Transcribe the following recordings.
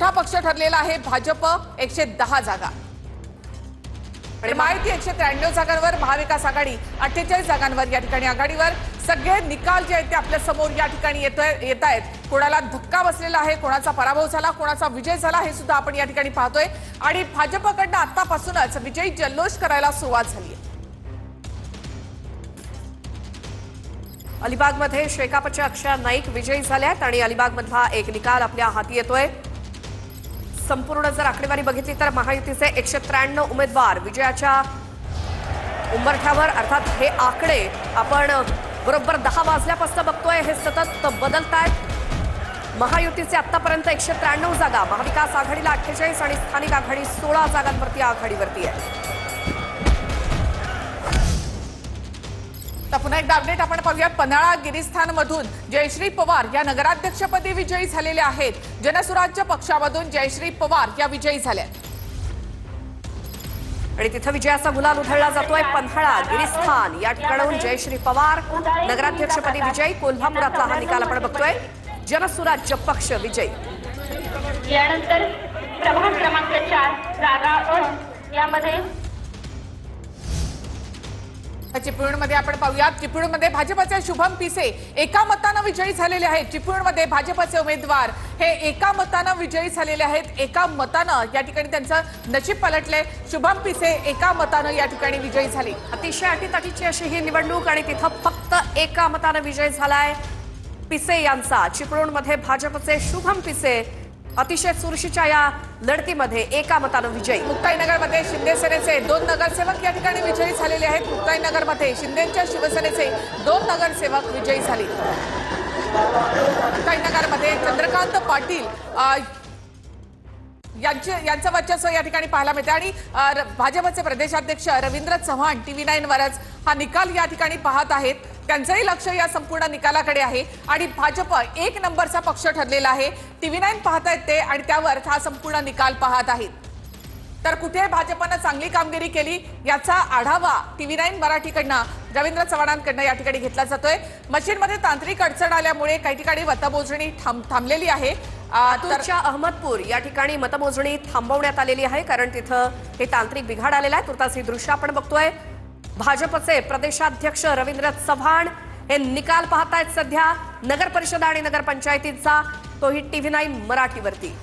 मोठा पक्ष ठरलेला आहे भाजप 110 जागा आणि माहिती 193 जागांवर, महाविकास आघाडी 48 जागांवर या ठिकाणी आघाडीवर. सगळे निकाल जे आहेत ते आपल्या समोर या ठिकाणी येत आहेत. कोणाला धक्का बसलेला आहे, कोणाचा पराभव झाला, कोणाचा विजय झाला हे सुद्धा आपण या ठिकाणी पाहतोय. आणि भाजपकडनं आतापासूनच विजयी जल्लोष करायला सुरुवात झाली आहे. अलिबागमध्ये शेकापचे अक्षय नाईक विजयी झाले आहेत आणि अलिबागमधला एक निकाल आपल्या हाती येतोय. संपूर्ण जर आकडेवारी बघितली तर महायुतीचे 193 उमेदवार विजयाच्या उंबरठ्यावर, अर्थात हे आकडे आपण बरोबर 10 वाजल्यापासून बघतोय, हे सतत बदलतायत. महायुतीचे आतापर्यंत 193 जागा, महाविकास आघाडीला 48 आणि स्थानिक आघाडी 16 जागांवरती आघाडीवरती आहे. पुन्हा एकदा अपडेट आपण पाहूयात. पन्हाळा गिरीस्थान मधून जयश्री पवार या नगराध्यक्षपदी विजयी झालेले आहेत. जनसुराज्य पक्षामधून जयश्री पवार या विजयी झाल्या आणि तिथं विजयाचा गुलाल उधळला जातोय. पन्हाळा गिरीस्थान या ठिकाणाहून जयश्री पवार नगराध्यक्षपदी विजयी. कोल्हापुरातला हा निकाल आपण बघतोय. जनसुराज्य पक्ष विजयी. यानंतर प्रभाग क्रमांक 4 जागा यामध्ये चिपळूणमध्ये आपण पाहूयात. चिपळूणमध्ये भाजपचे शुभम पिसे एका मतानं विजयी झालेले आहेत. चिपळूणमध्ये भाजपचे उमेदवार हे एका मतानं विजयी झालेले आहेत. एका मतानं या ठिकाणी त्यांचं नशीब पलटले. शुभम पिसे एका मतानं या ठिकाणी विजयी झाली. अतिशय अटीतटीची अशी ही निवडणूक आणि तिथं फक्त एका मतानं विजय झालाय पिसे यांचा. चिपळूणमध्ये भाजपचे शुभम पिसे अतिशय चुरशीच्या या लढतीमध्ये एका मतानं विजयी. मुक्ताईनगरमध्ये शिंदे सेनेचे 2 नगरसेवक या ठिकाणी विजयी झालेले आहेत. मुक्ताईनगरमध्ये शिंदेच्या शिवसेनेचे 2 नगरसेवक विजयी झाले. मुक्ताईनगरमध्ये चंद्रकांत पाटील यांचं वर्चस्व या ठिकाणी पाहायला मिळते आणि भाजपचे प्रदेशाध्यक्ष रवींद्र चव्हाण TV9 वरच हा निकाल या ठिकाणी पाहत आहेत. त्यांचंही लक्ष या संपूर्ण निकालाकडे आहे आणि भाजप 1 नंबरचा पक्ष ठरलेला आहे. TV9 पाहतायत ते आणि त्यावर हा संपूर्ण निकाल पाहत आहेत. तर कुठे भाजपनं चांगली कामगिरी केली याचा आढावा TV9 मराठीकडनं रवींद्र चव्हाणांकडनं या ठिकाणी घेतला जातोय. मशीनमध्ये तांत्रिक अडचण आल्यामुळे काही ठिकाणी मतमोजणी थांबलेली आहे. लातूरच्या अहमदपूर या ठिकाणी मतमोजणी थांबवण्यात आलेली आहे कारण तिथं हे तांत्रिक बिघाड आलेला आहे. तुर्तास ही दृश्य आपण बघतोय. भाजपचे प्रदेशाध्यक्ष रवींद्र चव्हाण हे निकाल पाहतायत सध्या नगर परिषद आणि नगरपंचायतीचा, तोही TV9 मराठीवरती.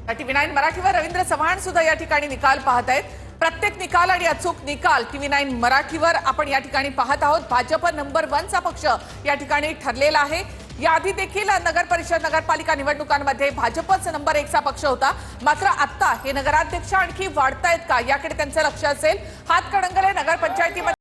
TV9 मराठीवर रवींद्र चव्हाण सुद्धा या ठिकाणी निकाल पाहत आहेत. प्रत्येक निकाल आणि अचूक निकाल TV9 मराठीवर आपण या ठिकाणी पाहत आहोत. भाजप नंबर 1चा पक्ष या ठिकाणी ठरलेला आहे. याआधी देखील नगर परिषद नगरपालिका निवडणुकांमध्ये भाजपच नंबर 1चा पक्ष होता. मात्र आता हे नगराध्यक्ष आणखी वाढतायत का याकडे त्यांचं लक्ष असेल. हातकणंगले नगरपंचायतीमध्ये